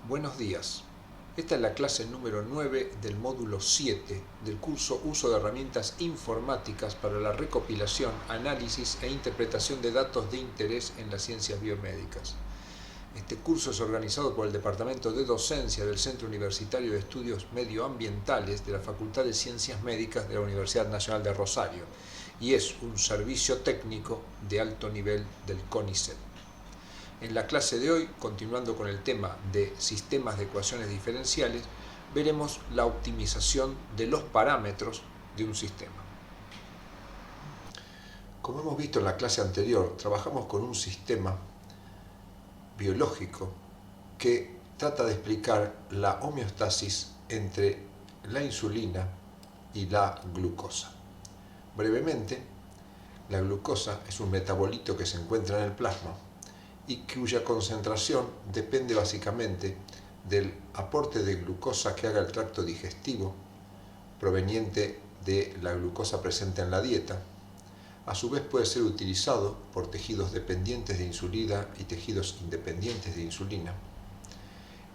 Buenos días. Esta es la clase número 9 del módulo 7 del curso Uso de herramientas informáticas para la recopilación, análisis e interpretación de datos de interés en las ciencias biomédicas. Este curso es organizado por el Departamento de Docencia del Centro Universitario de Estudios Medioambientales de la Facultad de Ciencias Médicas de la Universidad Nacional de Rosario y es un servicio técnico de alto nivel del CONICET. En la clase de hoy, continuando con el tema de sistemas de ecuaciones diferenciales, veremos la optimización de los parámetros de un sistema. Como hemos visto en la clase anterior, trabajamos con un sistema biológico que trata de explicar la homeostasis entre la insulina y la glucosa. Brevemente, la glucosa es un metabolito que se encuentra en el plasma y cuya concentración depende básicamente del aporte de glucosa que haga el tracto digestivo proveniente de la glucosa presente en la dieta. A su vez puede ser utilizado por tejidos dependientes de insulina y tejidos independientes de insulina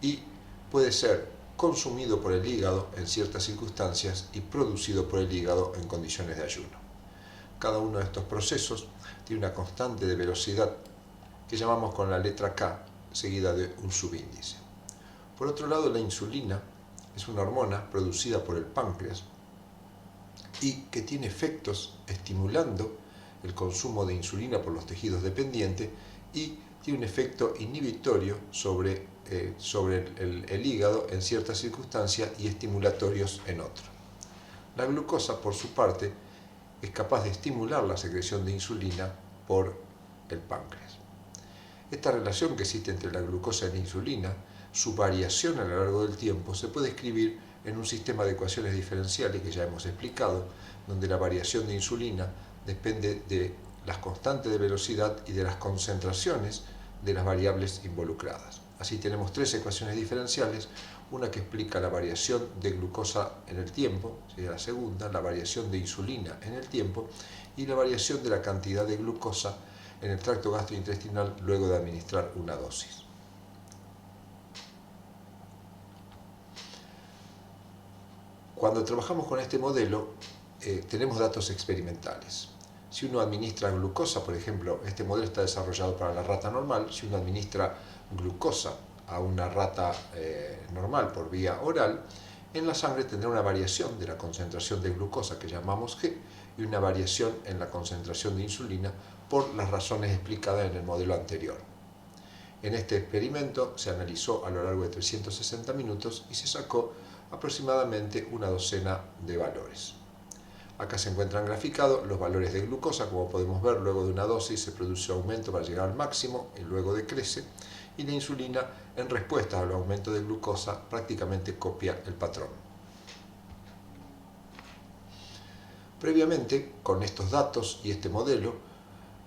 y puede ser consumido por el hígado en ciertas circunstancias y producido por el hígado en condiciones de ayuno. Cada uno de estos procesos tiene una constante de velocidad que llamamos con la letra K, seguida de un subíndice. Por otro lado, la insulina es una hormona producida por el páncreas y que tiene efectos estimulando el consumo de insulina por los tejidos dependientes y tiene un efecto inhibitorio sobre el hígado en ciertas circunstancias y estimulatorios en otras. La glucosa, por su parte, es capaz de estimular la secreción de insulina por el páncreas. Esta relación que existe entre la glucosa y la insulina, su variación a lo largo del tiempo, se puede escribir en un sistema de ecuaciones diferenciales que ya hemos explicado, donde la variación de insulina depende de las constantes de velocidad y de las concentraciones de las variables involucradas. Así tenemos tres ecuaciones diferenciales, una que explica la variación de glucosa en el tiempo, sería la segunda, la variación de insulina en el tiempo y la variación de la cantidad de glucosa en el tracto gastrointestinal luego de administrar una dosis. Cuando trabajamos con este modelo, tenemos datos experimentales. Si uno administra glucosa, por ejemplo, este modelo está desarrollado para la rata normal, si uno administra glucosa a una rata normal por vía oral, en la sangre tendrá una variación de la concentración de glucosa que llamamos G y una variación en la concentración de insulina por las razones explicadas en el modelo anterior. En este experimento se analizó a lo largo de 360 minutos y se sacó aproximadamente una docena de valores. Acá se encuentran graficados los valores de glucosa. Como podemos ver, luego de una dosis se produce un aumento para llegar al máximo y luego decrece, y la insulina, en respuesta al aumento de glucosa, prácticamente copia el patrón. Previamente, con estos datos y este modelo,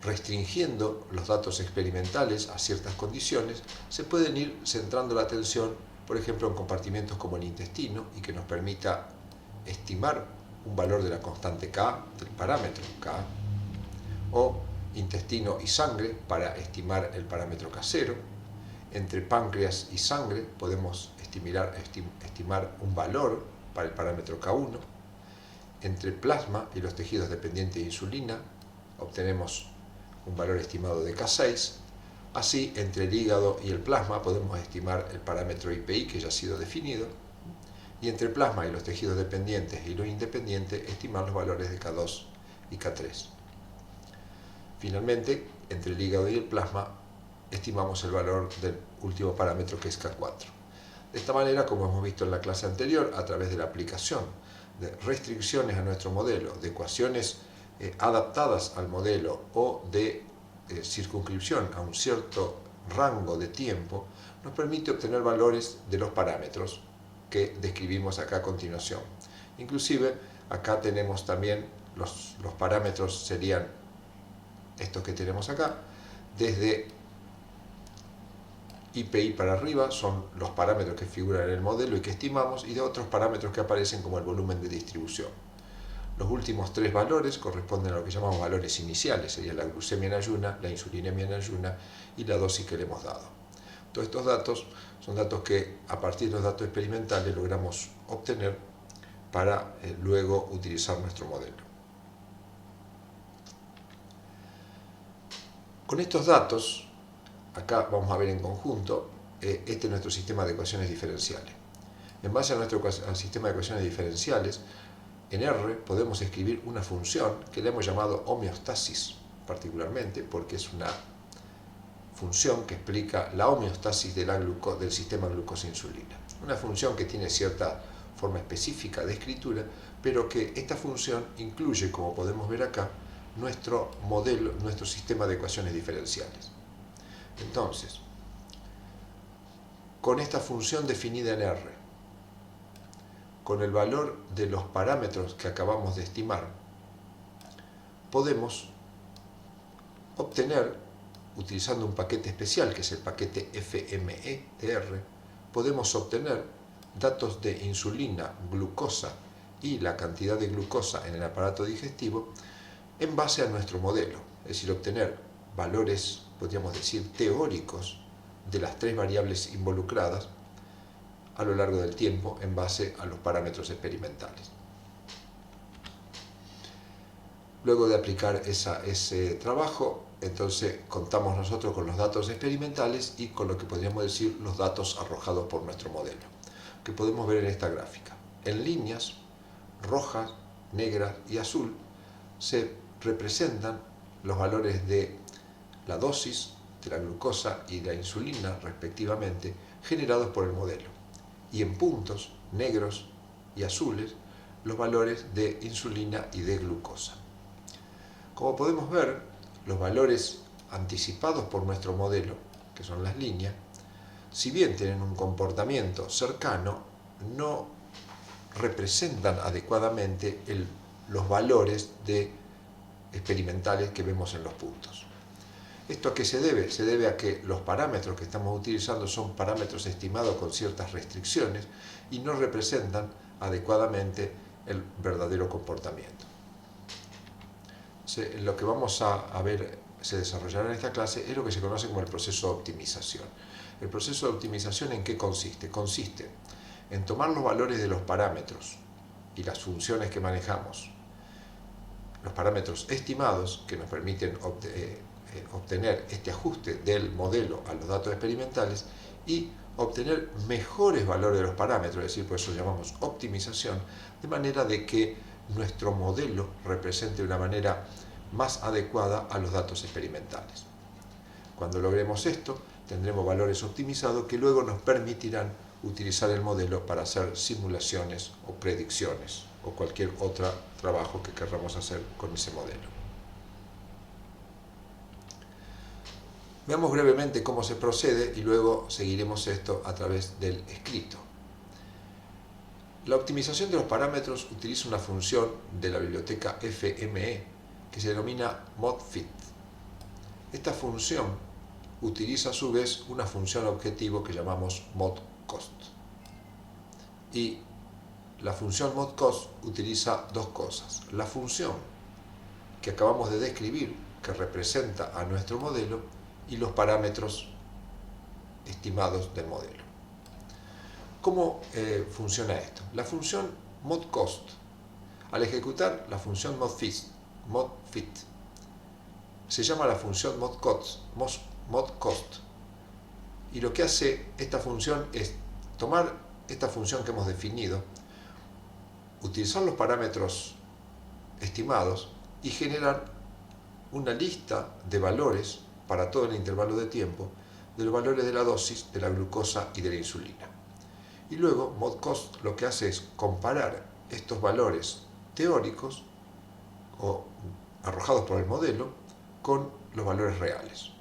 restringiendo los datos experimentales a ciertas condiciones, se pueden ir centrando la atención, por ejemplo, en compartimentos como el intestino y que nos permita estimar un valor de la constante K, del parámetro K, o intestino y sangre para estimar el parámetro K0. Entre páncreas y sangre podemos estimar un valor para el parámetro K1. Entre plasma y los tejidos dependientes de insulina obtenemos un valor estimado de K6. Así, entre el hígado y el plasma podemos estimar el parámetro IPI que ya ha sido definido, y entre el plasma y los tejidos dependientes y los independientes estimar los valores de K2 y K3. Finalmente, entre el hígado y el plasma estimamos el valor del último parámetro, que es K4. De esta manera, como hemos visto en la clase anterior, a través de la aplicación de restricciones a nuestro modelo, de ecuaciones adaptadas al modelo o de circunscripción a un cierto rango de tiempo, nos permite obtener valores de los parámetros que describimos acá a continuación. Inclusive acá tenemos también los parámetros, serían estos que tenemos acá, desde IPI para arriba son los parámetros que figuran en el modelo y que estimamos, y de otros parámetros que aparecen como el volumen de distribución. Los últimos tres valores corresponden a lo que llamamos valores iniciales, sería la glucemia en ayuna, la insulinemia en ayuna y la dosis que le hemos dado. Todos estos datos son datos que a partir de los datos experimentales logramos obtener para luego utilizar nuestro modelo. Con estos datos, acá vamos a ver en conjunto, este es nuestro sistema de ecuaciones diferenciales. En base a nuestro sistema de ecuaciones diferenciales, en R podemos escribir una función que le hemos llamado homeostasis, particularmente porque es una función que explica la homeostasis del sistema glucosa-insulina. Una función que tiene cierta forma específica de escritura, pero que esta función incluye, como podemos ver acá, nuestro modelo, nuestro sistema de ecuaciones diferenciales. Entonces, con esta función definida en R, con el valor de los parámetros que acabamos de estimar, podemos obtener, utilizando un paquete especial, que es el paquete FME de R, podemos obtener datos de insulina, glucosa y la cantidad de glucosa en el aparato digestivo en base a nuestro modelo, es decir, obtener valores, podríamos decir, teóricos de las tres variables involucradas a lo largo del tiempo en base a los parámetros experimentales. Luego de aplicar ese trabajo, entonces contamos nosotros con los datos experimentales y con lo que podríamos decir los datos arrojados por nuestro modelo, que podemos ver en esta gráfica. En líneas rojas, negras y azul se representan los valores de la dosis de la glucosa y la insulina, respectivamente, generados por el modelo. Y en puntos negros y azules, los valores de insulina y de glucosa. Como podemos ver, los valores anticipados por nuestro modelo, que son las líneas, si bien tienen un comportamiento cercano, no representan adecuadamente los valores experimentales que vemos en los puntos. ¿Esto a qué se debe? Se debe a que los parámetros que estamos utilizando son parámetros estimados con ciertas restricciones y no representan adecuadamente el verdadero comportamiento. Lo que vamos a ver se desarrollará en esta clase es lo que se conoce como el proceso de optimización. ¿El proceso de optimización en qué consiste? Consiste en tomar los valores de los parámetros y las funciones que manejamos, los parámetros estimados que nos permiten obtener este ajuste del modelo a los datos experimentales y obtener mejores valores de los parámetros, es decir, por eso llamamos optimización, de manera de que nuestro modelo represente de una manera más adecuada a los datos experimentales. Cuando logremos esto, tendremos valores optimizados que luego nos permitirán utilizar el modelo para hacer simulaciones o predicciones o cualquier otro trabajo que queramos hacer con ese modelo. Veamos brevemente cómo se procede y luego seguiremos esto a través del escrito. La optimización de los parámetros utiliza una función de la biblioteca FME que se denomina modFit. Esta función utiliza a su vez una función objetivo que llamamos modCost. Y la función modCost utiliza dos cosas. La función que acabamos de describir, que representa a nuestro modelo, y los parámetros estimados del modelo. ¿Cómo funciona esto? La función modCost, al ejecutar la función modFit, se llama la función modCost, y lo que hace esta función es tomar esta función que hemos definido, utilizar los parámetros estimados y generar una lista de valores para todo el intervalo de tiempo de los valores de la dosis de la glucosa y de la insulina. Y luego modCost lo que hace es comparar estos valores teóricos o arrojados por el modelo con los valores reales.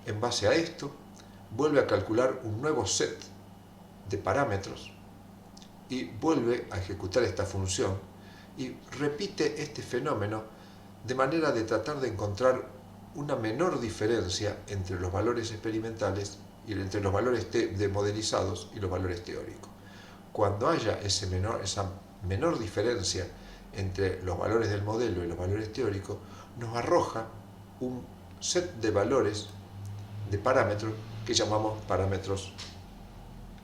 En base a esto, vuelve a calcular un nuevo set de parámetros y vuelve a ejecutar esta función y repite este fenómeno de manera de tratar de encontrar una menor diferencia entre los valores experimentales y entre los valores modelizados y los valores teóricos. Cuando haya esa menor diferencia entre los valores del modelo y los valores teóricos, nos arroja un set de valores, de parámetros, que llamamos parámetros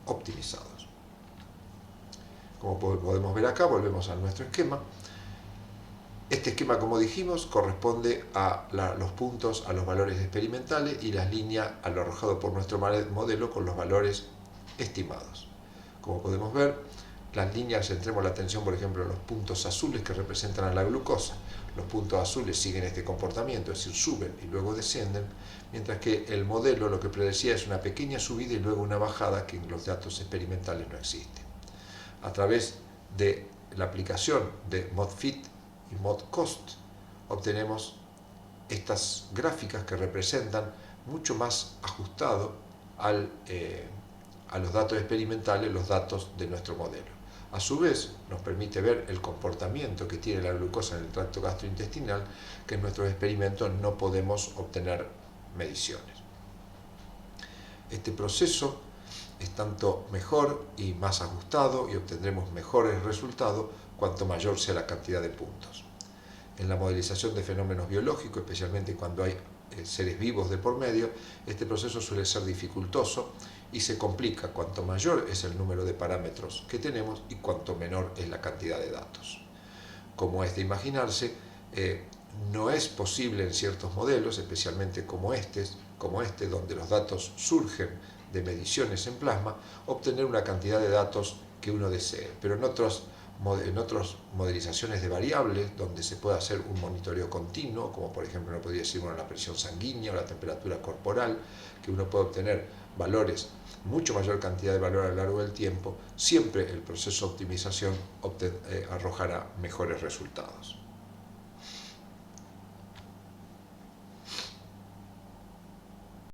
optimizados. Como podemos ver acá, volvemos a nuestro esquema. Este esquema, como dijimos, corresponde a los puntos a los valores experimentales y las líneas a lo arrojado por nuestro modelo con los valores estimados. Como podemos ver, las líneas, centremos la atención, por ejemplo, en los puntos azules que representan a la glucosa. Los puntos azules siguen este comportamiento, es decir, suben y luego descienden, mientras que el modelo lo que predecía es una pequeña subida y luego una bajada que en los datos experimentales no existe. A través de la aplicación de ModFit y ModCost obtenemos estas gráficas que representan mucho más ajustado a los datos experimentales, los datos de nuestro modelo. A su vez, nos permite ver el comportamiento que tiene la glucosa en el tracto gastrointestinal, que en nuestros experimentos no podemos obtener mediciones. Este proceso es tanto mejor y más ajustado y obtendremos mejores resultados cuanto mayor sea la cantidad de puntos. En la modelización de fenómenos biológicos, especialmente cuando hay seres vivos de por medio, este proceso suele ser dificultoso y se complica cuanto mayor es el número de parámetros que tenemos y cuanto menor es la cantidad de datos. Como es de imaginarse, no es posible en ciertos modelos, especialmente como este, donde los datos surgen de mediciones en plasma, obtener una cantidad de datos que uno desee, pero en otras modelizaciones de variables, donde se puede hacer un monitoreo continuo, como por ejemplo no podría decir la presión sanguínea o la temperatura corporal, que uno puede obtener valores, mucho mayor cantidad de valor a lo largo del tiempo, siempre el proceso de optimización arrojará mejores resultados.